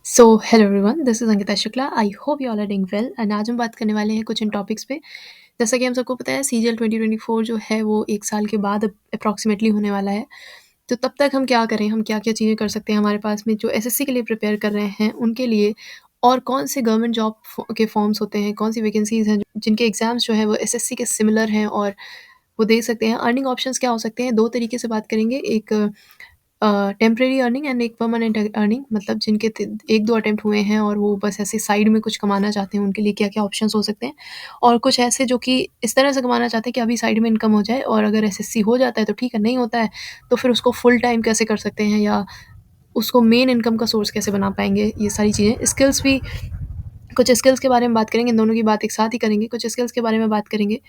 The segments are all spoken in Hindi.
So hello everyone, this is Ankita Shukla. I hope you all are doing well and आज हम बात करने वाले हैं कुछ इन टॉपिक्स पे। जैसा कि हम सबको पता है, सीजीएल 2024 जो है वो 1 साल के बाद अप्रॉक्सिमेटली होने वाला है। तो तब तक हम क्या करें, हम क्या-क्या चीज़ें कर सकते हैं हमारे पास में जो एसएससी के लिए प्रिपेयर कर रहे हैं उनके लिए, और कौन से गवर्नमेंट जॉब के फॉर्म्स होते हैं, कौन सी वैकेंसीज़ हैं जिनके एग्ज़ाम्स जो हैं वो एसएससी के सिमिलर हैं और वो दे सकते हैं। अर्निंग ऑप्शंस क्या हो सकते हैं, 2 तरीके से बात करेंगे। एक टेम्परेरी अर्निंग एंड एक परमानेंट अर्निंग, मतलब जिनके 1-2 अटेम्प्ट हुए हैं और वो बस ऐसे साइड में कुछ कमाना चाहते हैं, उनके लिए क्या-क्या ऑप्शंस हो सकते हैं। और कुछ ऐसे जो कि इस तरह से कमाना चाहते हैं कि अभी साइड में इनकम हो जाए, और अगर एसएससी हो जाता है तो ठीक है, नहीं होता है तो फिर उसको फुल टाइम कैसे कर सकते हैं या उसको मेन इनकम का सोर्स कैसे बना पाएँगे, ये सारी चीज़ें। स्किल्स भी, कुछ स्किल्स के बारे में बात करेंगे, इन दोनों की बात एक साथ ही करेंगे। कुछ स्किल्स के बारे में बात करेंगे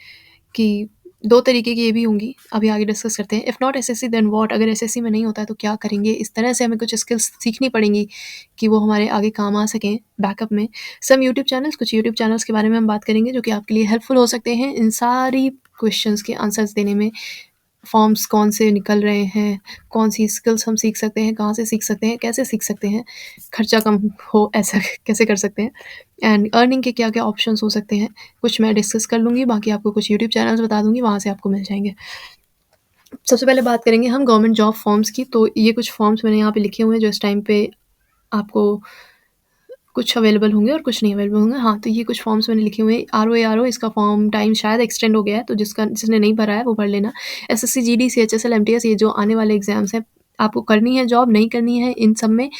कि 2 तरीके की ये भी होंगी, अभी आगे डिस्कस करते हैं। If not SSC then what, अगर एसएससी में नहीं होता है तो क्या करेंगे? इस तरह से हमें कुछ स्किल्स सीखनी पड़ेंगी कि वो हमारे आगे काम आ सकें बैकअप में। सम यूट्यूब चैनल्स, कुछ यूट्यूब चैनल्स के बारे में हम बात करेंगे जो कि आपके लिए हेल्पफुल हो सकते हैं इन सारी क्वेश्चंस के आंसर्स देने में। फॉर्म्स कौन से निकल रहे हैं, कौन-सी स्किल्स हम सीख सकते हैं, कहाँ से सीख सकते हैं, कैसे सीख सकते हैं, खर्चा कम हो ऐसा कैसे कर सकते हैं, एंड अर्निंग के क्या-क्या ऑप्शंस हो सकते हैं, कुछ मैं डिस्कस कर लूँगी, बाकी आपको कुछ यूट्यूब चैनल्स बता दूँगी, वहाँ से आपको मिल जाएँगे। सबसे पहले बात करेंगे हम गवर्नमेंट जॉब फॉर्म्स की, तो ये कुछ फॉर्म्स मैंने यहाँ पे लिखे हुए हैं जो इस टाइम पे आपको कुछ अवेलेबल होंगे और कुछ नहीं अवेलेबल होंगे। हाँ, तो ये कुछ फॉर्म्स मैंने लिखे हुए हैं। आरओ इसका फॉर्म टाइम शायद एक्सटेंड हो गया है, तो जिसने नहीं भरा है वो भर लेना। एसएससी, जीडी, सीएचएसएल, एमटीएस, ये जो आने वाले एग्ज़ाम्स हैं, आपको करनी है जॉब, नहीं करनी है इन सब में,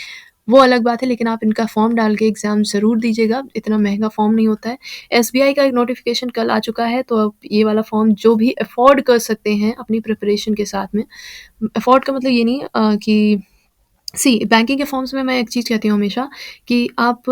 वो अलग बात है, लेकिन आप इनका फॉर्म डाल के एग्ज़ाम ज़रूर दीजिएगा, इतना महँगा फॉर्म नहीं होता है। एसबीआई का एक नोटिफ़िकेशन कल आ चुका है, तो अब ये वाला फॉर्म जो भी अफ़ोर्ड कर सकते हैं अपनी प्रिपरेशन के साथ में, अफ़ोर्ड का मतलब ये नहीं कि बैंकिंग के फॉर्म्स में मैं एक चीज़ कहती हूँ हमेशा कि आप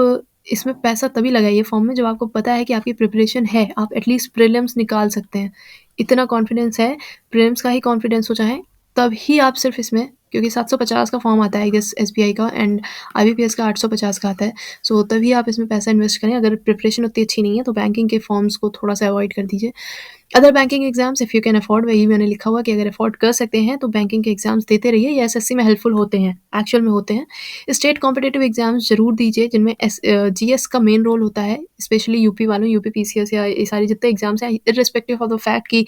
इसमें पैसा तभी लगाइए फॉर्म में जब आपको पता है कि आपकी प्रिपरेशन है, आप एटलीस्ट प्रीलिम्स निकाल सकते हैं। इतना कॉन्फिडेंस है, प्रीलिम्स का ही कॉन्फिडेंस हो चाहे, तभी आप सिर्फ़ इसमें, क्योंकि 750 का फॉर्म आता है आई गेस एसबीआई का, एंड आईबीपीएस का 850 का आता है। सो तभी आप इसमें पैसा इन्वेस्ट करें। अगर प्रिपरेशन उतनी अच्छी नहीं है तो बैंकिंग के फॉर्म्स को थोड़ा-सा अवॉइड कर दीजिए। Other banking exams if you can afford, वही मैंने लिखा हुआ कि अगर अफोर्ड कर सकते हैं तो बैंकिंग के एग्ज़ाम्स देते रहिए, ये एसएससी में हेल्पफुल होते हैं, एक्चुअल में होते हैं। स्टेट कॉम्पिटिटिव एग्ज़ाम्स ज़रूर दीजिए जिनमें जीएस का मेन रोल होता है, स्पेशली यूपी वालों, यूपी पीसीएस या ये सारे जितने एग्ज़ाम्स हैं, इर्रिस्पेक्टिव ऑफ द फैक्ट कि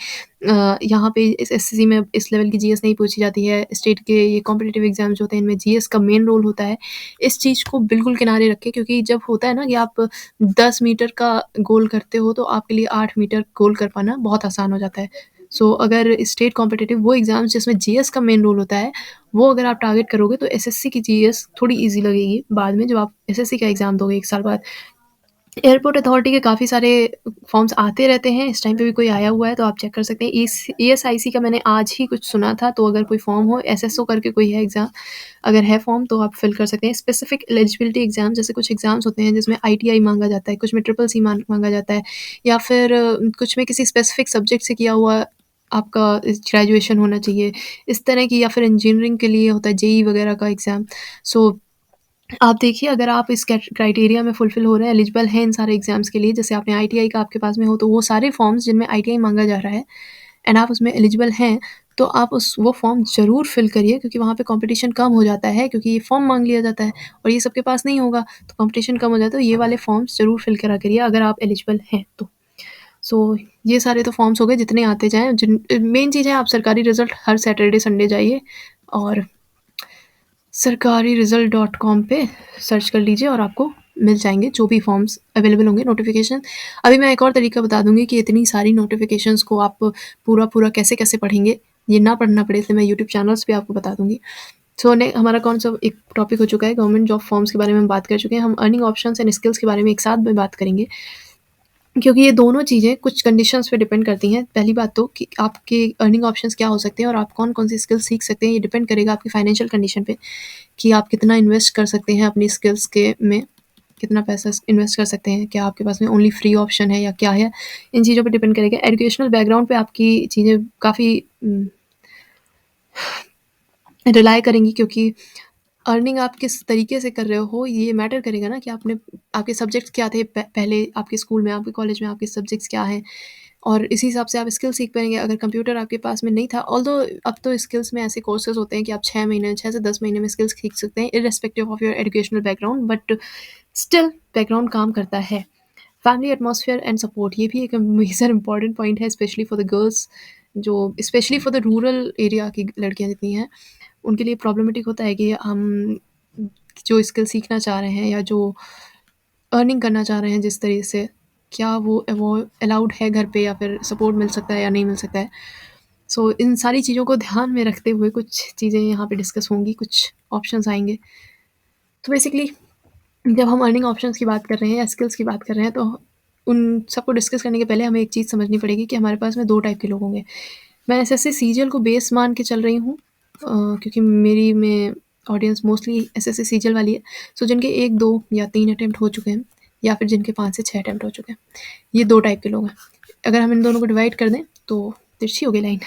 यहाँ पे इस एसएससी में इस लेवल की जीएस नहीं पूछी जाती है। स्टेट के ये कॉम्पिटिटिव एग्ज़ाम्स जो होते हैं इनमें जीएस का मेन रोल होता है। इस चीज़ को बिल्कुल किनारे रखें, क्योंकि जब होता है ना कि आप 10 मीटर का गोल करते हो तो आपके लिए 8 मीटर गोल कर पाना बहुत आसान हो जाता है। सो अगर स्टेट कॉम्पिटिटिव वो एग्ज़ाम्स जिसमें जीएस का मेन रोल होता है, वो अगर आप टारगेट करोगे तो एसएससी की जीएस थोड़ी ईज़ी लगेगी बाद में, जब आप एसएससी का एग्ज़ाम दोगे 1 साल बाद। एयरपोर्ट अथॉरिटी के काफ़ी सारे फॉर्म्स आते रहते हैं, इस टाइम पे भी कोई आया हुआ है तो आप चेक कर सकते हैं। ईएसआईसी का मैंने आज ही कुछ सुना था, तो अगर कोई फॉर्म हो, एसएसओ करके कोई है एग्ज़ाम, अगर है फॉर्म तो आप फिल कर सकते हैं। स्पेसिफिक एलिजिबिलिटी एग्ज़ाम, जैसे कुछ एग्ज़ाम्स होते हैं जिसमें आईटीआई माँगा जाता है, कुछ में ट्रिपल सी माँगा जाता है, या फिर कुछ में किसी स्पेसिफिक सब्जेक्ट से किया हुआ आपका ग्रेजुएशन होना चाहिए, इस तरह की, या फिर इंजीनियरिंग के लिए होता है जेईई वगैरह का एग्ज़ाम। सो आप देखिए, अगर आप इस क्राइटेरिया में फुलफ़िल हो रहे हैं, एलिजिबल हैं इन सारे एग्ज़ाम्स के लिए, जैसे आपने आईटीआई का आपके पास में हो, तो वो सारे फॉर्म्स जिनमें आईटीआई माँगा जा रहा है एंड आप उसमें एलिजिबल हैं, तो आप वो फॉर्म ज़रूर फिल करिए, क्योंकि वहाँ पे कॉम्पिटिशन कम हो जाता है, क्योंकि ये फॉर्म माँग लिया जाता है और ये सबके पास नहीं होगा, तो कॉम्पिटिशन कम हो जाता है। तो ये वाले फॉर्म्स ज़रूर फिल करा करिए अगर आप एलिजिबल हैं तो। सो ये सारे तो फॉर्म्स हो गए जितने आते जाएँ, जिन मेन चीज़ है, आप सरकारी रिज़ल्ट हर सैटरडे संडे जाइए और सरकारी रिज़ल्ट डॉट कॉम पे सर्च कर लीजिए और आपको मिल जाएँगे जो भी फॉर्म्स अवेलेबल होंगे नोटिफ़िकेशन। अभी मैं एक और तरीका बता दूँगी कि इतनी सारी नोटिफ़िकेशंस को आप पूरा-पूरा कैसे-कैसे पढ़ेंगे, ये ना पढ़ना पड़े, इसलिए मैं यूट्यूब चैनल्स पे आपको बता दूँगी। सो ने हमारा कौन-सा एक टॉपिक हो चुका है, गवर्नमेंट जॉब फॉर्म्स के बारे में हम बात कर चुके हैं। हम अर्निंग ऑप्शंस एंड स्किल्स के बारे में एक साथ में बात करेंगे। क्योंकि ये दोनों चीज़ें कुछ कंडीशंस पे डिपेंड करती हैं। पहली बात तो कि आपके अर्निंग ऑप्शंस क्या हो सकते हैं और आप कौन-कौन सी स्किल्स सीख सकते हैं, ये डिपेंड करेगा आपकी फाइनेंशियल कंडीशन पे, कि आप कितना इन्वेस्ट कर सकते हैं अपनी स्किल्स के में, कितना पैसा इन्वेस्ट कर सकते हैं, क्या आपके पास में ओनली फ्री ऑप्शन है या क्या है, इन चीज़ों पे डिपेंड करेगा। एजुकेशनल बैकग्राउंड पे आपकी चीज़ें काफ़ी रिलाय करेंगी, क्योंकि अर्निंग आप किस तरीके से कर रहे हो ये मैटर करेगा ना, कि आपके सब्जेक्ट्स क्या थे पहले आपके स्कूल में, आपके कॉलेज में आपके सब्जेक्ट्स क्या हैं, और इसी हिसाब से आप स्किल सीख पाएँगे। अगर कंप्यूटर आपके पास में नहीं था, ऑल्दो अब तो स्किल्स में ऐसे कोर्सेज़ होते हैं कि आप 6 महीने 6 से 10 महीने में स्किल्स सीख सकते हैं irrespective of your educational background, but still background काम करता है। फैमिली एटमॉस्फेयर एंड सपोर्ट, ये भी एक मेजर इंपॉर्टेंट पॉइंट है, स्पेशली फॉर द गर्ल्स, जो specially for the rural area की लड़कियाँ जितनी हैं, उनके लिए प्रॉब्लमेटिक होता है कि हम जो स्किल सीखना चाह रहे हैं या जो अर्निंग करना चाह रहे हैं जिस तरीके से, क्या वो अलाउड है घर पे, या फिर सपोर्ट मिल सकता है या नहीं मिल सकता है। सो इन सारी चीज़ों को ध्यान में रखते हुए कुछ चीज़ें यहाँ पे डिस्कस होंगी, कुछ ऑप्शंस आएँगे। तो बेसिकली जब हम अर्निंग ऑप्शंस की बात कर रहे हैं या स्किल्स की बात कर रहे हैं, तो उन सबको डिस्कस करने के पहले हमें एक चीज़ समझनी पड़ेगी कि हमारे पास में 2 टाइप के लोग होंगे। मैं एसएससी सीजीएल को बेस मान के चल रही हूँ, क्योंकि मेरी में ऑडियंस मोस्टली एसएससी सीजीएल वाली है। सो जिनके 1, 2 या 3 अटेम्प्ट हो चुके हैं, या फिर जिनके 5 से 6 अटेम्प्ट हो चुके हैं, ये 2 टाइप के लोग हैं। अगर हम इन दोनों को डिवाइड कर दें तो तिरछी हो गई लाइन।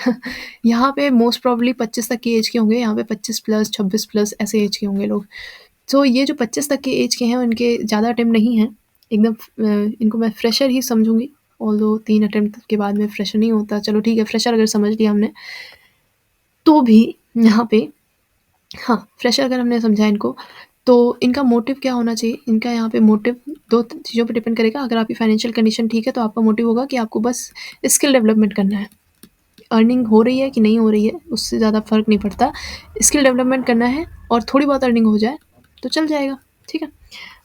यहाँ पे मोस्ट प्रोबेबली 25 तक की एज के होंगे, यहाँ पे 25 प्लस 26 प्लस ऐसे एज के होंगे लोग। तो ये जो 25 तक के एज के हैं, उनके ज़्यादा अटेम्प्ट नहीं हैं, एकदम इनको मैं फ्रेशर ही समझूंगी। ऑल्दो 3 अटेम्प्ट के बाद में फ्रेशर नहीं होता, चलो ठीक है, फ्रेशर अगर समझ लिया हमने, तो भी यहाँ पे हाँ, फ्रेशर अगर हमने समझा इनको, तो इनका मोटिव क्या होना चाहिए? इनका यहाँ पे मोटिव 2 चीज़ों पे डिपेंड करेगा। अगर आपकी फाइनेंशियल कंडीशन ठीक है, तो आपका मोटिव होगा कि आपको बस स्किल डेवलपमेंट करना है। अर्निंग हो रही है कि नहीं हो रही है, उससे ज़्यादा फ़र्क नहीं पड़ता। स्किल डेवलपमेंट करना है और थोड़ी बहुत अर्निंग हो जाए तो चल जाएगा, ठीक है।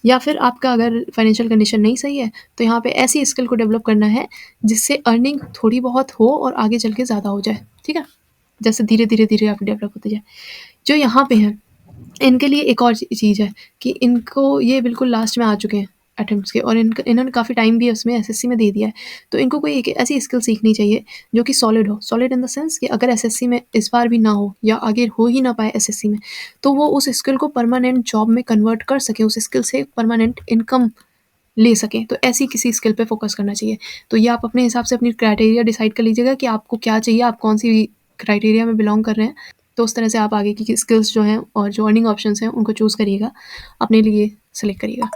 या फिर आपका अगर फाइनेंशियल कंडीशन नहीं सही है, तो यहाँ पे ऐसी स्किल को डेवलप करना है जिससे अर्निंग थोड़ी बहुत हो और आगे चल के ज़्यादा हो जाए, ठीक है। जैसे धीरे धीरे धीरे आपकी डेवलप होती जाए। जो यहाँ पे हैं, इनके लिए एक और चीज़ है कि इनको ये बिल्कुल लास्ट में आ चुके हैं अटेम्प्ट्स के, और इन्होंने काफ़ी टाइम भी उसमें एसएससी में दे दिया है। तो इनको कोई एक ऐसी स्किल सीखनी चाहिए जो कि सॉलिड हो। सॉलिड इन द सेंस कि अगर एसएससी में इस बार भी ना हो या आगे हो ही ना पाए एसएससी में, तो वो उस स्किल को परमानेंट जॉब में कन्वर्ट कर सकें, उस स्किल से परमानेंट इनकम ले सकें। तो ऐसी किसी स्किल पे फोकस करना चाहिए। तो ये आप अपने हिसाब से अपनी क्राइटेरिया डिसाइड कर लीजिएगा कि आपको क्या चाहिए, आप कौन-सी क्राइटेरिया में बिलॉन्ग कर रहे हैं। तो उस तरह से आप आगे की स्किल्स जो हैं और जो अर्निंग ऑप्शंस हैं, उनको चूज़ करिएगा, अपने लिए सेलेक्ट करिएगा।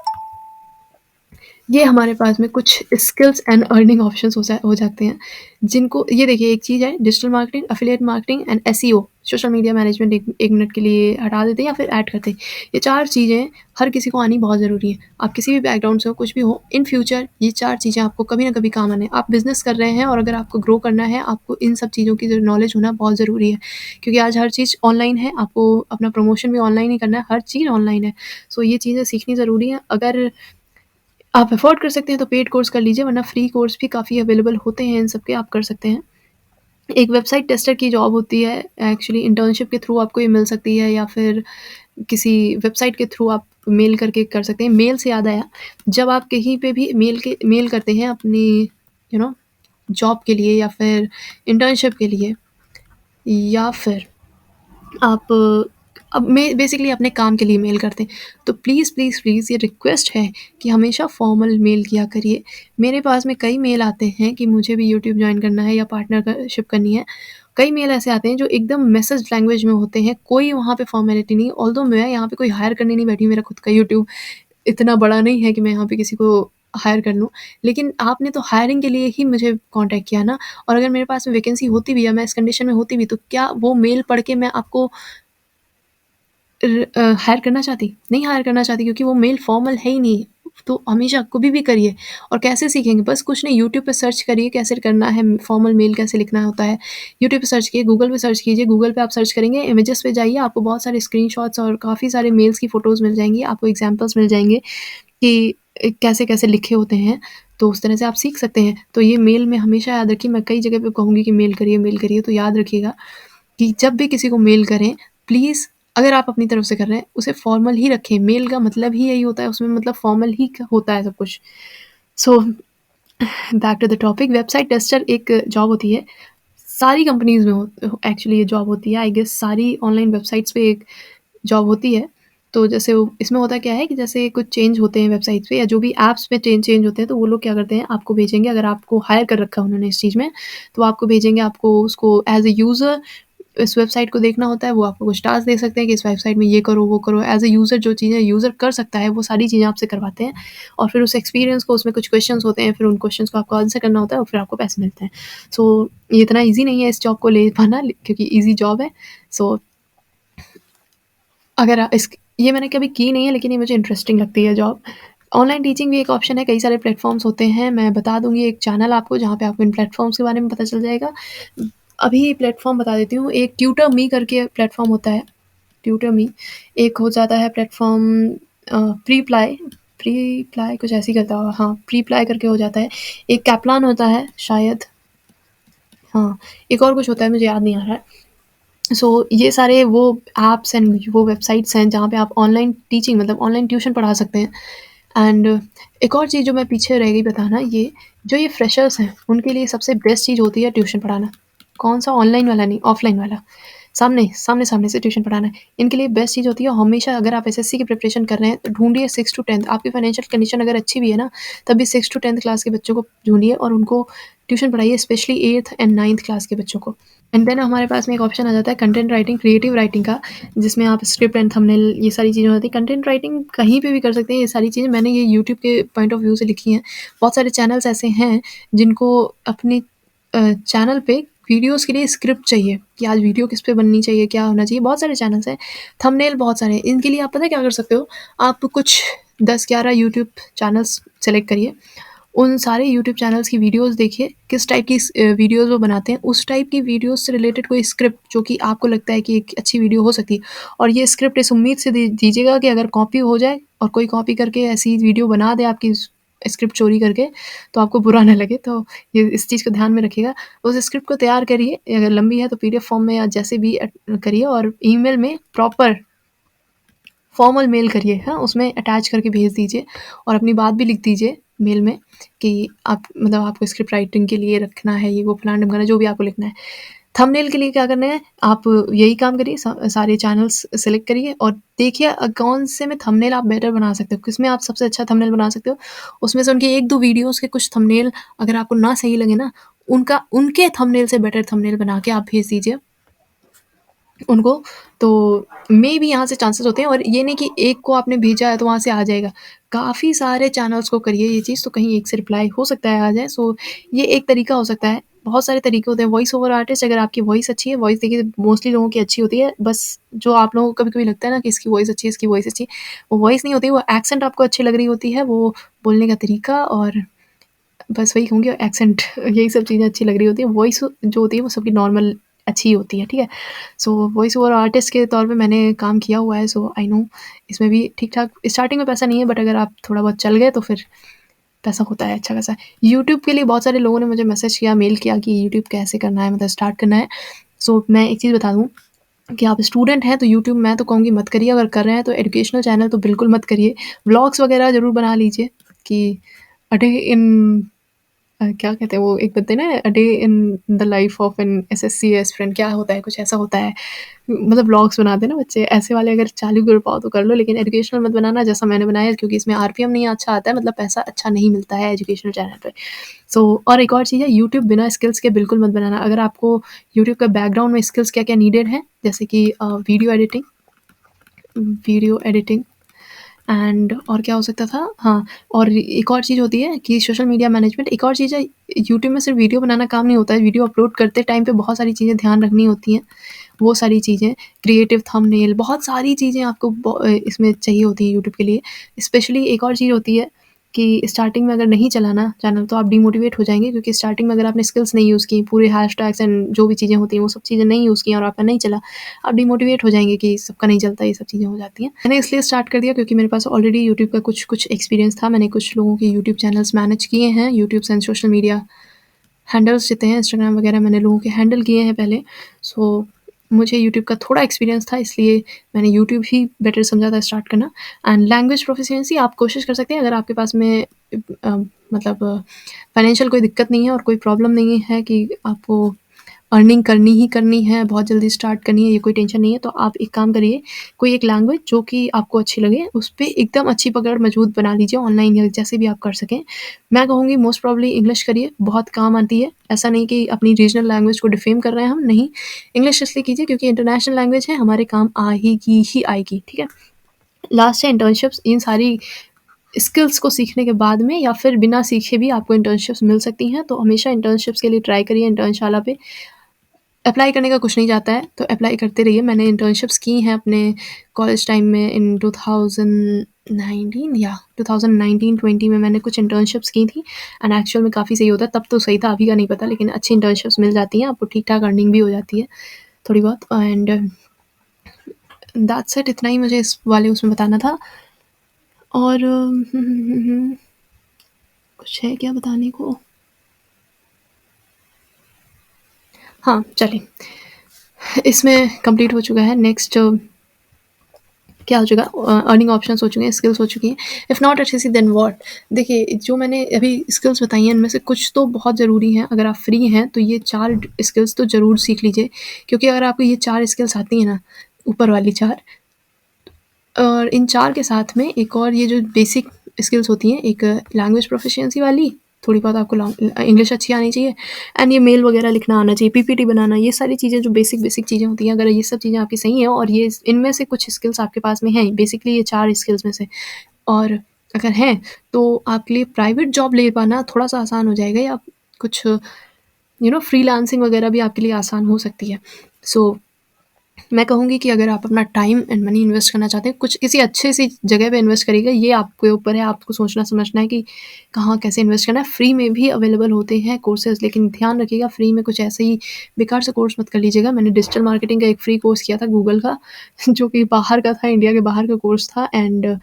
ये हमारे पास में कुछ स्किल्स एंड अर्निंग ऑप्शंस हो जाते हैं, जिनको ये देखिए, एक चीज़ है digital marketing, affiliate marketing and SEO, social media management. एक मिनट के लिए हटा देते हैं या फिर ऐड करते हैं। ये 4 चीज़ें हर किसी को आनी बहुत ज़रूरी है। आप किसी भी बैकग्राउंड से हो, कुछ भी हो, इन फ्यूचर ये 4 चीज़ें आपको कभी ना कभी काम आने। आप बिज़नेस कर रहे हैं और अगर आपको ग्रो करना है, आपको इन सब चीज़ों की जो नॉलेज होना बहुत ज़रूरी है, क्योंकि आज हर चीज़ ऑनलाइन है। आपको अपना प्रमोशन भी ऑनलाइन ही करना है, हर चीज़ ऑनलाइन है। सो ये चीज़ें सीखनी ज़रूरी है। अगर आप अफ़ोर्ड कर सकते हैं तो पेड कोर्स कर लीजिए, वरना फ्री कोर्स भी काफ़ी अवेलेबल होते हैं इन सब के, आप कर सकते हैं। एक वेबसाइट टेस्टर की जॉब होती है, एक्चुअली इंटर्नशिप के थ्रू आपको ये मिल सकती है, या फिर किसी वेबसाइट के थ्रू आप मेल करके कर सकते हैं। मेल से याद आया, जब आप कहीं पे भी मेल करते हैं अपनी जॉब के लिए या फिर इंटर्नशिप के लिए, या फिर आप अब मैं बेसिकली अपने काम के लिए मेल करते हैं, तो प्लीज़ प्लीज़ प्लीज़ ये रिक्वेस्ट है कि हमेशा फॉर्मल मेल किया करिए। मेरे पास में कई मेल आते हैं कि मुझे भी यूट्यूब जॉइन करना है या पार्टनरशिप करनी है। कई मेल ऐसे आते हैं जो एकदम मैसेज लैंग्वेज में होते हैं, कोई वहाँ पे फॉर्मेलिटी नहीं। ऑल्दो मैं यहाँ पे कोई हायर करने नहीं बैठी हूँ, मेरा खुद का यूट्यूब इतना बड़ा नहीं है कि मैं यहाँ पे किसी को हायर कर लूँ। लेकिन आपने तो हायरिंग के लिए ही मुझे कॉन्टैक्ट किया ना, और अगर मेरे पास में वैकेंसी होती भी या मैं इस कंडीशन में होती भी, तो क्या वो मेल पढ़ के मैं आपको हायर करना चाहती? नहीं हायर करना चाहती, क्योंकि वो मेल फॉर्मल है ही नहीं। तो हमेशा कभी भी करिए। और कैसे सीखेंगे? बस कुछ नहीं, यूट्यूब पे सर्च करिए कैसे करना है, फॉर्मल मेल कैसे लिखना होता है। यूट्यूब पे सर्च कीजिए, गूगल पे सर्च कीजिए। गूगल पे आप सर्च करेंगे, इमेजेस पे जाइए, आपको बहुत सारे स्क्रीनशॉट्स और काफ़ी सारे मेल्स की फ़ोटोज़ मिल जाएँगी। आपको एग्ज़ाम्पल्स मिल जाएँगे कि कैसे-कैसे लिखे होते हैं, तो उस तरह से आप सीख सकते हैं। तो ये मेल में हमेशा याद रखिए, मैं कई जगह पे कहूँगी कि मेल करिए, तो याद रखिएगा कि जब भी किसी को मेल करें, प्लीज़, अगर आप अपनी तरफ से कर रहे हैं, उसे फॉर्मल ही रखें। मेल का मतलब ही यही होता है, उसमें मतलब फॉर्मल ही होता है सब कुछ। So back to the topic, website tester एक जॉब होती है। सारी कंपनीज़ में हो एक्चुअली ये जॉब होती है। आई गेस सारी ऑनलाइन वेबसाइट्स पे एक जॉब होती है। तो जैसे वो इसमें होता क्या है कि जैसे कुछ चेंज होते हैं वेबसाइट्स पे या जो भी ऐप्स में चेंज होते हैं, तो वो लोग क्या करते हैं, आपको भेजेंगे। अगर आपको हायर कर रखा है उन्होंने इस चीज़ में, तो आपको भेजेंगे, आपको उसको एज़ अ यूज़र इस वेबसाइट को देखना होता है, वो आपको कुछ टास्क दे सकते हैं कि इस वेबसाइट में ये करो, वो करो। एज़ अ यूज़र जो चीज़ें यूज़र कर सकता है, वो सारी चीज़ें आपसे करवाते हैं और फिर उस एक्सपीरियंस को, उसमें कुछ क्वेश्चंस होते हैं, फिर उन क्वेश्चंस को आपको आंसर करना होता है और फिर आपको पैसे मिलते हैं। सो ये इतना ईज़ी नहीं है इस जॉब को ले पाना क्योंकि ईज़ी जॉब है। सो अगर इस ये मैंने कभी की नहीं है, लेकिन ये मुझे इंटरेस्टिंग लगती है जॉब। ऑनलाइन टीचिंग भी एक ऑप्शन है, कई सारे प्लेटफ़ॉर्म्स होते हैं। मैं बता दूँगी एक चैनल आपको जहाँ पे आपको इन प्लेटफ़ॉर्म्स के बारे में पता चल जाएगा। अभी प्लेटफ़ॉर्म बता देती हूँ, एक ट्यूटर मी करके प्लेटफ़ॉर्म होता है, ट्यूटर मी। एक हो जाता है प्लेटफ़ॉर्म प्रीप्लाई कुछ ऐसे ही करता होगा, हाँ, प्रीप्लाई करके हो जाता है। एक कैपलान होता है शायद, हाँ, एक और कुछ होता है मुझे याद नहीं आ रहा है। ये सारे वो ऐप्स एंड वो वेबसाइट्स हैं जहाँ पे आप ऑनलाइन टीचिंग मतलब ऑनलाइन ट्यूशन पढ़ा सकते हैं। एंड एक और चीज़ जो मैं पीछे रह गई बताना, ये जो ये फ्रेशर्स हैं उनके लिए सबसे बेस्ट चीज़ होती है ट्यूशन पढ़ाना। कौन सा? ऑनलाइन वाला नहीं, ऑफलाइन वाला। सामने से ट्यूशन पढ़ाना है। इनके लिए बेस्ट चीज़ होती है, हमेशा अगर आप एसएससी की प्रिपरेशन कर रहे हैं तो ढूंढिए 6 टू 10, आपकी फाइनेंशियल कंडीशन अगर अच्छी भी है ना, तब भी 6 टू 10th क्लास के बच्चों को ढूंढिए और उनको ट्यूशन पढ़ाइए, specially 8th and 9th class के बच्चों को। एंड देन हमारे पास में एक ऑप्शन आ जाता है कंटेंट राइटिंग, क्रिएटिव राइटिंग का, जिसमें आप स्क्रिप्ट एंड थंबनेल ये सारी चीज़ें होती हैं। कंटेंट राइटिंग कहीं पे भी कर सकते हैं ये सारी चीज़ें, मैंने ये यूट्यूब के पॉइंट ऑफ व्यू से लिखी हैं। बहुत सारे चैनल्स ऐसे हैं जिनको अपने चैनल पे वीडियोज़ के लिए स्क्रिप्ट चाहिए कि आज वीडियो किस पे बननी चाहिए, क्या होना चाहिए, बहुत सारे चैनल्स हैं। थंबनेल बहुत सारे हैं, इनके लिए आप पता है क्या कर सकते हो? आप कुछ 10-11 यूट्यूब चैनल्स सेलेक्ट करिए, उन सारे यूट्यूब चैनल्स की वीडियोज़ देखिए, किस टाइप की वीडियोज़ वो बनाते हैं, उस टाइप की वीडियोज़ से रिलेटेड कोई स्क्रिप्ट जो कि आपको लगता है कि एक अच्छी वीडियो हो सकती है, और ये स्क्रिप्ट इस उम्मीद से दीजिएगा कि अगर कॉपी हो जाए और कोई कॉपी करके ऐसी वीडियो बना दे आपकी स्क्रिप्ट चोरी करके, तो आपको बुरा ना लगे। तो ये इस चीज़ को ध्यान में रखिएगा। उस स्क्रिप्ट को तैयार करिए, अगर लंबी है तो पीडीएफ फॉर्म में या जैसे भी करिए, और ईमेल में प्रॉपर फॉर्मल मेल करिए, हाँ, उसमें अटैच करके भेज दीजिए और अपनी बात भी लिख दीजिए मेल में कि आप मतलब आपको स्क्रिप्ट राइटिंग के लिए रखना है, ये वो फलाना ढिमकाना जो भी आपको लिखना है। थंबनेल के लिए क्या करना है, आप यही काम करिए, सारे चैनल्स सेलेक्ट करिए और देखिए कौन से में थंबनेल आप बेटर बना सकते हो, किसमें आप सबसे अच्छा थंबनेल बना सकते हो। उसमें से उनके 1-2 वीडियोज़ के कुछ थंबनेल अगर आपको ना सही लगे ना, उनके थंबनेल से बेटर थंबनेल बना के आप भेज दीजिए उनको, तो मेबी यहाँ से चांसेस होते हैं। और ये नहीं कि एक को आपने भेजा है तो वहाँ से आ जाएगा। काफ़ी सारे चैनल्स को करिए ये चीज़, तो कहीं एक से रिप्लाई हो सकता है आ जाए। ये एक तरीका हो सकता है। बहुत सारे तरीके होते हैं। वॉइस ओवर आर्टिस्ट, अगर आपकी वॉइस अच्छी है, वॉइस देखिए मोस्टली लोगों की अच्छी होती है। बस जो आप लोगों को कभी-कभी लगता है ना कि इसकी वॉइस अच्छी है, इसकी वॉइस अच्छी है, वो वॉइस नहीं होती, वो एक्सेंट आपको अच्छी लग रही होती है, वो बोलने का तरीका, और बस वही कहूँगी, एक्सेंट यही सब चीज़ें अच्छी लग रही होती हैं। वॉइस जो होती है वो सबकी नॉर्मल अच्छी होती है, ठीक है? वॉइस ओवर आर्टिस्ट के तौर पे मैंने काम किया हुआ है, सो आई नो इसमें भी ठीक-ठाक स्टार्टिंग में पैसा नहीं है, बट अगर आप थोड़ा बहुत चल गए तो फिर पैसा होता है अच्छा खासा। यूट्यूब के लिए बहुत सारे लोगों ने मुझे मैसेज किया, मेल किया कि यूट्यूब कैसे करना है, मतलब स्टार्ट करना है। मैं एक चीज़ बता दूँ कि आप स्टूडेंट हैं तो यूट्यूब मैं तो कहूँगी मत करिए, अगर कर रहे हैं तो एजुकेशनल चैनल तो बिल्कुल मत करिए। व्लॉग्स वगैरह ज़रूर बना लीजिए कि अ डे इन क्या कहते हैं वो, एक बनते हैं ना, a day in the life of an SSC aspirant, क्या होता है, कुछ ऐसा होता है। मतलब व्लॉग्स बनाते हैं ना बच्चे, ऐसे वाले अगर चालू कर पाओ तो कर लो, लेकिन एजुकेशनल मत बनाना जैसा मैंने बनाया, क्योंकि इसमें आरपीएम नहीं अच्छा आता है, मतलब पैसा अच्छा नहीं मिलता है एजुकेशनल चैनल पे। और एक और चीज़ है, यूट्यूब बिना स्किल्स के बिल्कुल मत बनाना। अगर आपको यूट्यूब का बैकग्राउंड में स्किल्स क्या-क्या नीडेड है, जैसे कि वीडियो एडिटिंग एंड और क्या हो सकता था? हाँ, और एक और चीज़ होती है कि सोशल मीडिया मैनेजमेंट। एक और चीज़ है, यूट्यूब में सिर्फ वीडियो बनाना काम नहीं होता है, वीडियो अपलोड करते टाइम पे बहुत सारी चीज़ें ध्यान रखनी होती हैं। वो सारी चीज़ें, क्रिएटिव थंबनेल, बहुत सारी चीज़ें आपको इसमें चाहिए होती हैं यूट्यूब के लिए। स्पेशली एक और चीज़ होती है कि स्टार्टिंग में अगर नहीं चला ना चैनल तो आप डिमोटिवेट हो जाएँगे, क्योंकि स्टार्टिंग में अगर आपने स्किल्स नहीं यूज़ की, पूरे हैशटैग्स एंड जो भी चीज़ें होती हैं वो सब चीज़ें नहीं यूज़ की और आपका नहीं चला, आप डिमोटिवेट हो जाएँगे कि सबका नहीं चलता, ये सब चीज़ें हो जाती हैं। मैंने इसलिए स्टार्ट कर दिया क्योंकि मेरे पास ऑलरेडी यूट्यूब का कुछ एक्सपीरियंस था। मैंने कुछ लोगों के यूट्यूब चैनल्स मैनेज किए हैं, YouTube and social media handles जितने हैं, इंस्टाग्राम वगैरह मैंने लोगों के हैंडल किए हैं पहले। मुझे यूट्यूब का थोड़ा एक्सपीरियंस था, इसलिए मैंने यूट्यूब ही बेटर समझा था स्टार्ट करना। एंड लैंग्वेज प्रोफिशिएंसी आप कोशिश कर सकते हैं, अगर आपके पास में मतलब फाइनेंशियल कोई दिक्कत नहीं है और कोई प्रॉब्लम नहीं है कि आपको अर्निंग करनी ही करनी है, बहुत जल्दी स्टार्ट करनी है, ये कोई टेंशन नहीं है, तो आप एक काम करिए, कोई एक लैंग्वेज जो कि आपको अच्छी लगे, उस पे एकदम अच्छी पकड़ मजबूत बना लीजिए ऑनलाइन या जैसे भी आप कर सकें। मैं कहूँगी मोस्ट प्रोबेबली इंग्लिश करिए, बहुत काम आती है। ऐसा नहीं कि अपनी रीजनल लैंग्वेज को डिफेम कर रहे हैं हम, नहीं। इंग्लिश इसलिए कीजिए क्योंकि इंटरनेशनल लैंग्वेज है, हमारे काम आएगी ही आएगी, ठीक है। लास्ट है इंटर्नशिप्स। इन सारी स्किल्स को सीखने के बाद में या फिर बिना सीखे भी आपको इंटर्नशिप्स मिल सकती हैं, तो हमेशा इंटर्नशिप्स के लिए ट्राई करिए। इंटर्नशाला पे अप्लाई करने का कुछ नहीं जाता है, तो अप्लाई करते रहिए। मैंने इंटर्नशिप्स की हैं अपने कॉलेज टाइम में इन 2019 या 2019-20 में मैंने कुछ इंटर्नशिप्स की थी एंड एक्चुअल में काफ़ी सही होता है। तब तो सही था, अभी का नहीं पता, लेकिन अच्छी इंटर्नशिप्स मिल जाती हैं, आपको ठीक-ठाक अर्निंग भी हो जाती है थोड़ी बहुत। एंड दैट्स इट, इतना ही मुझे इस वाले उसमें बताना था। और कुछ है क्या बताने को? हाँ, चलिए इसमें कंप्लीट हो चुका है। नेक्स्ट क्या हो चुका है, अर्निंग ऑप्शंस हो चुके हैं, स्किल्स हो चुकी हैं। If not HSC then what? देखिए, जो मैंने अभी स्किल्स बताई हैं इनमें से कुछ तो बहुत ज़रूरी हैं। अगर आप फ्री हैं तो ये 4 स्किल्स तो ज़रूर सीख लीजिए, क्योंकि अगर आपको ये 4 स्किल्स आती हैं ना, ऊपर वाली 4, और इन 4 के साथ में एक और ये जो बेसिक स्किल्स होती हैं, एक लैंग्वेज प्रोफिशिएंसी वाली, थोड़ी बहुत आपको इंग्लिश अच्छी आनी चाहिए, एंड ये मेल वगैरह लिखना आना चाहिए, पीपीटी बनाना, ये सारी चीज़ें जो बेसिक बेसिक चीज़ें होती हैं, अगर ये सब चीज़ें आपकी सही हैं और ये इनमें से कुछ स्किल्स आपके पास में हैं, बेसिकली ये 4 स्किल्स में से, और अगर हैं, तो आपके लिए प्राइवेट जॉब ले पाना थोड़ा-सा आसान हो जाएगा, या कुछ फ्रीलांसिंग वगैरह भी आपके लिए आसान हो सकती है। सो मैं कहूँगी कि अगर आप अपना टाइम एंड मनी इन्वेस्ट करना चाहते हैं, कुछ किसी अच्छे सी जगह पे इन्वेस्ट करिएगा, ये आपके ऊपर है, आपको सोचना समझना है कि कहाँ कैसे इन्वेस्ट करना है। फ्री में भी अवेलेबल होते हैं कोर्सेज़, लेकिन ध्यान रखिएगा फ्री में कुछ ऐसे ही बेकार सा कोर्स मत कर लीजिएगा। मैंने डिजिटल मार्केटिंग का एक फ्री कोर्स किया था गूगल का जो कि बाहर का था, इंडिया के बाहर का कोर्स था, एंड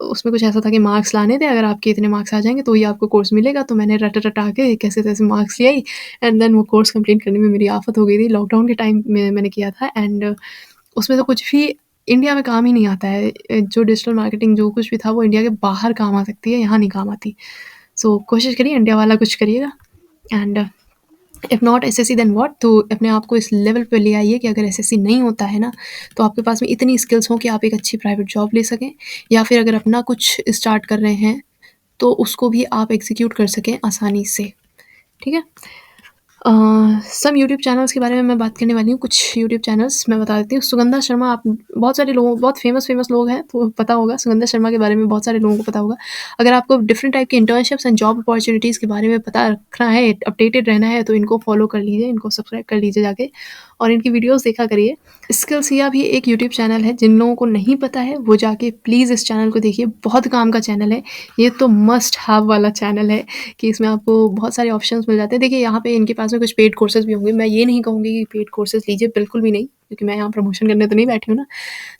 उसमें कुछ ऐसा था कि मार्क्स लाने थे, अगर आपके इतने मार्क्स आ जाएँगे तो ही आपको कोर्स मिलेगा। तो मैंने रटा-रटा के कैसे-तैसे मार्क्स ले आई, एंड देन वो कोर्स कंप्लीट करने में मेरी आफ़त हो गई थी। लॉकडाउन के टाइम में मैंने किया था, एंड उसमें तो कुछ भी इंडिया में काम ही नहीं आता है। जो डिजिटल मार्केटिंग जो कुछ भी था वो इंडिया के बाहर काम आ सकती है, यहाँ नहीं काम आती। सो कोशिश करिए इंडिया वाला कुछ करिएगा, and if not SSC then what? तो अपने आप को इस लेवल पे ले आइए कि अगर एसएससी नहीं होता है ना, तो आपके पास में इतनी स्किल्स हों कि आप एक अच्छी प्राइवेट जॉब ले सकें, या फिर अगर अपना कुछ स्टार्ट कर रहे हैं, तो उसको भी आप एग्ज़ीक्यूट कर सकें आसानी से, ठीक है? सम यूट्यूब चैनल्स के बारे में मैं बात करने वाली हूँ। कुछ यूट्यूब चैनल्स मैं बता देती हूँ। सुगंधा शर्मा, आप बहुत सारे लोगों, बहुत फ़ेमस लोग हैं, तो पता होगा सुगंधा शर्मा के बारे में, बहुत सारे लोगों को पता होगा। अगर आपको डिफरेंट टाइप की इंटर्नशिप्स एंड जॉब अपॉर्च्युनिटीज़ के बारे में पता रखना है, अपडेटेड रहना है, तो इनको फॉलो कर लीजिए, इनको सब्सक्राइब कर लीजिए जाके, और इनकी वीडियोज़ देखा करिए। स्किल्सिया भी एक यूट्यूब चैनल है, जिन लोगों को नहीं पता है वो जाके प्लीज़ इस चैनल को देखिए, बहुत काम का चैनल है। ये तो मस्ट हैव वाला चैनल है कि इसमें आपको बहुत सारे ऑप्शंस मिल जाते हैं। देखिए, यहाँ पे इनके पास में कुछ पेड कोर्सेज़ भी होंगे। मैं ये नहीं कहूँगी कि पेड कोर्सेज़ लीजिए, बिल्कुल भी नहीं, क्योंकि मैं यहाँ प्रमोशन करने तो नहीं बैठी हूँ ना।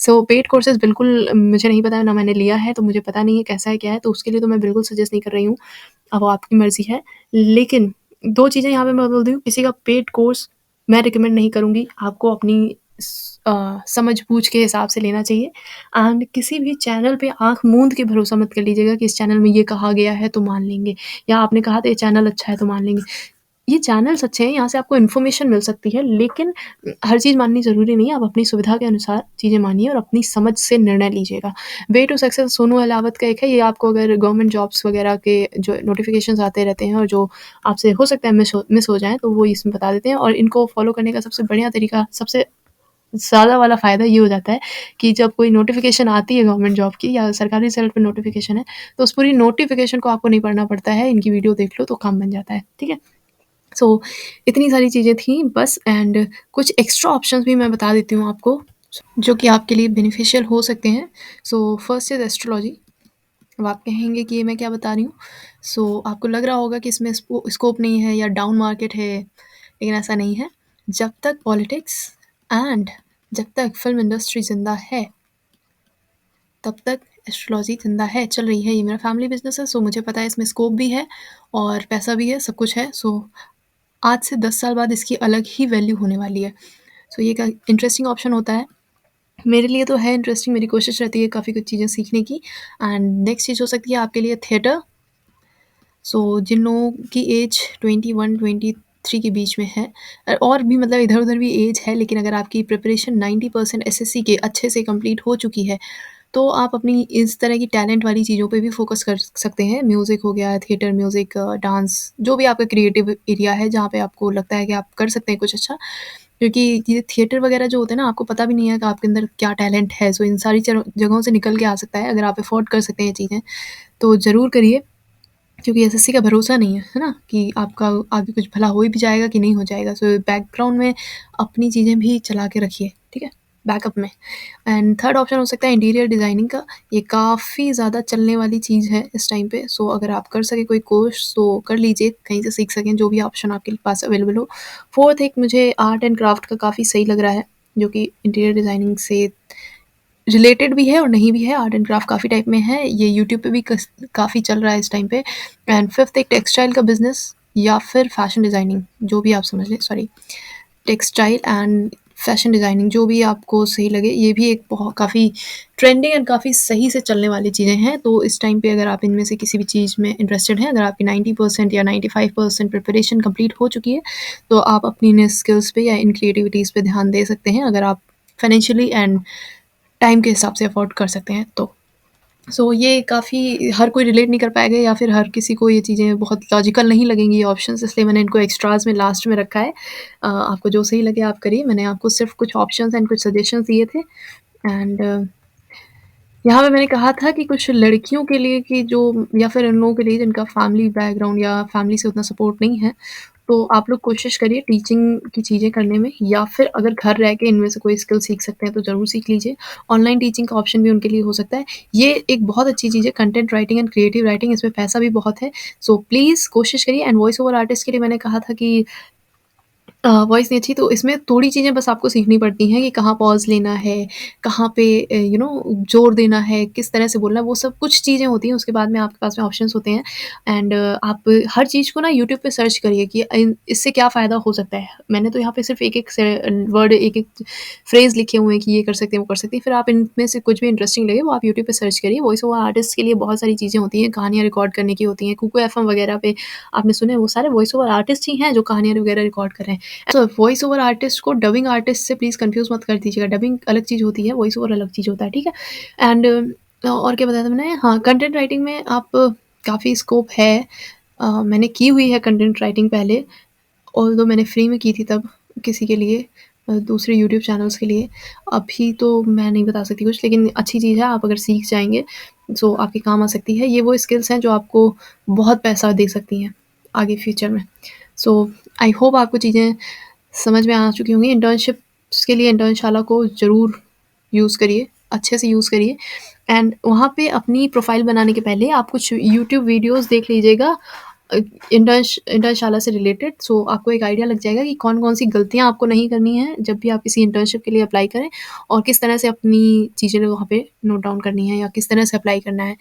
सो पेड कोर्सेज़ बिल्कुल मुझे नहीं पता है, ना मैंने लिया है, तो मुझे पता नहीं है कैसा है, क्या है, तो उसके लिए तो मैं बिल्कुल सजेस्ट नहीं कर रही हूँ। अब वो आपकी मर्ज़ी है। लेकिन 2 चीज़ें यहाँ पे मैं बोल रही हूँ, किसी का पेड कोर्स मैं रिकमेंड नहीं करूँगी। आपको अपनी समझ-बूझ के हिसाब से लेना चाहिए, एंड किसी भी चैनल पे आँख मूंद के भरोसा मत कर लीजिएगा कि इस चैनल में ये कहा गया है तो मान लेंगे, या आपने कहा था ये चैनल अच्छा है तो मान लेंगे। ये चैनल्स अच्छे हैं, यहाँ से आपको इन्फॉर्मेशन मिल सकती है, लेकिन हर चीज़ माननी ज़रूरी नहीं है। आप अपनी सुविधा के अनुसार चीज़ें मानिए और अपनी समझ से निर्णय लीजिएगा। Way to success Sonu Ahlawat का एक है, ये आपको अगर गवर्नमेंट जॉब्स वगैरह के जो नोटिफ़िकेशंस आते रहते हैं और जो आपसे हो सकता है मिस हो जाएँ, तो वो इसमें बता देते हैं, और इनको फॉलो करने का सबसे बढ़िया तरीका, सबसे ज़्यादा वाला फ़ायदा ये हो जाता है कि जब कोई नोटिफ़िकेशन आती है गवर्नमेंट जॉब की या सरकारी रिज़ल्ट में नोटिफ़िकेशन है, तो उस पूरी नोटिफ़िकेशन को आपको नहीं पढ़ना पड़ता है, इनकी वीडियो देख लो तो काम बन जाता है, ठीक है? सो इतनी सारी चीज़ें थी बस, एंड कुछ एक्स्ट्रा ऑप्शंस भी मैं बता देती हूँ आपको, जो कि आपके लिए बेनिफिशियल हो सकते हैं। So first is astrology. अब आप कहेंगे कि ये मैं क्या बता रही हूँ? सो आपको लग रहा होगा कि इसमें स्कोप नहीं है या डाउन मार्केट है, लेकिन ऐसा नहीं है। जब तक पॉलिटिक्स एंड जब तक फ़िल्म इंडस्ट्री ज़िंदा है, तब तक एस्ट्रोलॉजी ज़िंदा है, चल रही है। ये मेरा फैमिली बिज़नेस है, सो मुझे पता है इसमें स्कोप भी है और पैसा भी है, सब कुछ है। सो आज से 10 साल बाद इसकी अलग ही वैल्यू होने वाली है। सो ये एक इंटरेस्टिंग ऑप्शन होता है। मेरे लिए तो है इंटरेस्टिंग, मेरी कोशिश रहती है काफ़ी कुछ चीज़ें सीखने की। एंड नेक्स्ट चीज़ हो सकती है आपके लिए थिएटर। सो जिन लोगों की एज 21, 20 3 के बीच में है। और भी मतलब इधर-उधर भी एज है, लेकिन अगर आपकी प्रिपरेशन 90% एसएससी के अच्छे से कंप्लीट हो चुकी है, तो आप अपनी इस तरह की टैलेंट वाली चीज़ों पे भी फ़ोकस कर सकते हैं। म्यूज़िक हो गया, थिएटर, म्यूज़िक, डांस, जो भी आपका क्रिएटिव एरिया है, जहाँ पे आपको लगता है कि आप कर सकते हैं कुछ अच्छा। क्योंकि ये थिएटर वगैरह जो होते हैं ना, आपको पता भी नहीं है कि आपके अंदर क्या टैलेंट है। सो इन सारी जगहों से निकल के आ सकता है। अगर आप अफ़ोर्ड कर सकते हैं ये चीज़ें, तो ज़रूर करिए। क्योंकि एसएससी का भरोसा नहीं है ना? कि आपका आगे कुछ भला हो भी जाएगा कि नहीं हो जाएगा। सो बैकग्राउंड में अपनी चीज़ें भी चला के रखिए, ठीक है? बैकअप में। एंड थर्ड ऑप्शन हो सकता है इंटीरियर डिज़ाइनिंग का। ये काफ़ी ज़्यादा चलने वाली चीज़ है इस टाइम पे। सो अगर आप कर सकें कोई कोर्स तो कर लीजिए, कहीं से सीख सकें, जो भी ऑप्शन आपके पास अवेलेबल हो। फोर्थ एक मुझे आर्ट एंड क्राफ्ट का काफ़ी सही लग रहा है, जो कि इंटीरियर डिज़ाइनिंग से रिलेटेड भी है और नहीं भी है। आर्ट एंड क्राफ्ट काफ़ी टाइप में है, ये यूट्यूब पे भी काफ़ी चल रहा है इस टाइम पे। एंड फिफ्थ एक टेक्सटाइल का बिजनेस या फिर फैशन डिज़ाइनिंग, जो भी आप समझ लें, sorry, textile and fashion designing, जो भी आपको सही लगे। ये भी एक बहुत काफ़ी ट्रेंडिंग एंड काफ़ी सही से चलने वाली चीज़ें हैं। तो इस टाइम पे अगर आप इनमें से किसी भी चीज़ में इंटरेस्टेड हैं, अगर आपकी 90% या 95% प्रिपरेशन कंप्लीट हो चुकी है, तो आप अपनी इन स्किल्स पे या इन क्रिएटिविटीज़ पे ध्यान दे सकते हैं, अगर आप फाइनेंशियली एंड टाइम के हिसाब से अफोर्ड कर सकते हैं तो। सो ये काफ़ी हर कोई रिलेट नहीं कर पाएगा, या फिर हर किसी को ये चीज़ें बहुत लॉजिकल नहीं लगेंगी ये ऑप्शंस, इसलिए मैंने इनको एक्स्ट्रास में लास्ट में रखा है। आपको जो सही लगे आप करिए। मैंने आपको सिर्फ कुछ ऑप्शंस एंड कुछ सजेशंस दिए थे। एंड यहाँ पे मैंने कहा था कि कुछ लड़कियों के लिए, कि जो या फिर उन लोगों के लिए जिनका फैमिली बैकग्राउंड या फैमिली से उतना सपोर्ट नहीं है, तो आप लोग कोशिश करिए टीचिंग की चीज़ें करने में, या फिर अगर घर रह के इनमें से कोई स्किल सीख सकते हैं तो ज़रूर सीख लीजिए। ऑनलाइन टीचिंग का ऑप्शन भी उनके लिए हो सकता है। ये एक बहुत अच्छी चीज़ है, content writing and creative writing, इसमें पैसा भी बहुत है। सो प्लीज़ कोशिश करिए। एंड वॉइस ओवर आर्टिस्ट के लिए मैंने कहा था कि वॉइस नहीं अच्छी, तो इसमें थोड़ी चीज़ें बस आपको सीखनी पड़ती हैं कि कहाँ पॉज़ लेना है, कहाँ पे ज़ोर देना है, किस तरह से बोलना है, वो सब कुछ चीज़ें होती हैं। उसके बाद में आपके पास में ऑप्शंस होते हैं। एंड आप हर चीज़ को ना यूट्यूब पे सर्च करिए कि इससे क्या फ़ायदा हो सकता है। मैंने तो यहाँ पे सिर्फ़ एक-एक से वर्ड, एक-एक फ्रेज़ लिखे हुए हैं कि ये कर सकते हैं, वो कर सकते हैं। फिर आप इनमें से कुछ भी इंटरेस्टिंग लगे वो आप यूट्यूब पे सर्च करिए। वॉइस ओवर आर्टिस्ट के लिए बहुत सारी चीज़ें होती हैं, कहानियाँ रिकॉर्ड करने की होती हैं। कुकू एफएम वगैरह पे आपने सुने, वो सारे वॉइस ओवर आर्टिस्ट ही हैं जो कहानियाँ वगैरह रिकॉर्ड कर रहे हैं। तो वॉइस ओवर आर्टिस्ट को डबिंग आर्टिस्ट से प्लीज़ कन्फ्यूज़ मत कर दीजिएगा। डबिंग अलग चीज़ होती है, वॉइस ओवर अलग चीज़ होता है, ठीक है? एंड और क्या बताया था मैंने? हाँ, कंटेंट राइटिंग में आप काफ़ी स्कोप है। मैंने की हुई है कंटेंट राइटिंग पहले, ऑल्दो मैंने फ्री में की थी तब किसी के लिए, दूसरे यूट्यूब चैनल्स के लिए। अभी तो मैं नहीं बता सकती कुछ, लेकिन अच्छी चीज़ है, आप अगर सीख जाएँगे, सो आपके काम आ सकती है। ये वो स्किल्स हैं जो आपको बहुत पैसा दे सकती हैं आगे फ्यूचर में। सो आई होप आपको चीज़ें समझ में आ चुकी होंगी। इंटर्नशिप्स के लिए इंटर्नशाला को ज़रूर यूज़ करिए, अच्छे से यूज़ करिए। एंड वहाँ पे अपनी प्रोफ़ाइल बनाने के पहले आप कुछ यूट्यूब वीडियोज़ देख लीजिएगा, अ, इंटर्नशाला से रिलेटेड। सो आपको एक आइडिया लग जाएगा कि कौन-कौन सी गलतियाँ आपको नहीं करनी है जब भी आप किसी इंटर्नशिप के लिए अप्लाई करें, और किस तरह से अपनी चीज़ें वहाँ पे नोट डाउन करनी है, या किस तरह से अप्लाई करना है,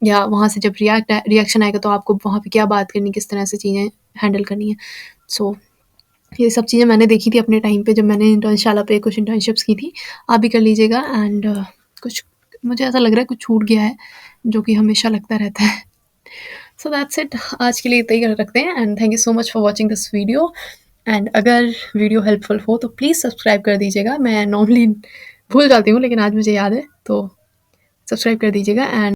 या वहाँ से जब रिएक्शन आएगा तो आपको वहाँ पे क्या बात करनी है, किस तरह से चीज़ें हैंडल करनी है। सो ये सब चीज़ें मैंने देखी थी अपने टाइम पे, जब मैंने इंटर्नशाला पे कुछ इंटर्नशिप्स की थी। आप भी कर लीजिएगा। एंड कुछ मुझे ऐसा लग रहा है कुछ छूट गया है, जो कि हमेशा लगता रहता है। सो दैट्स इट, आज के लिए इतना ही रखते हैं। And thank you so much for watching this video. And अगर वीडियो हेल्पफुल हो तो प्लीज़ सब्सक्राइब कर दीजिएगा। मैं नॉर्मली भूल जाती हूँ, लेकिन आज मुझे याद है, तो सब्सक्राइब कर दीजिएगा। एंड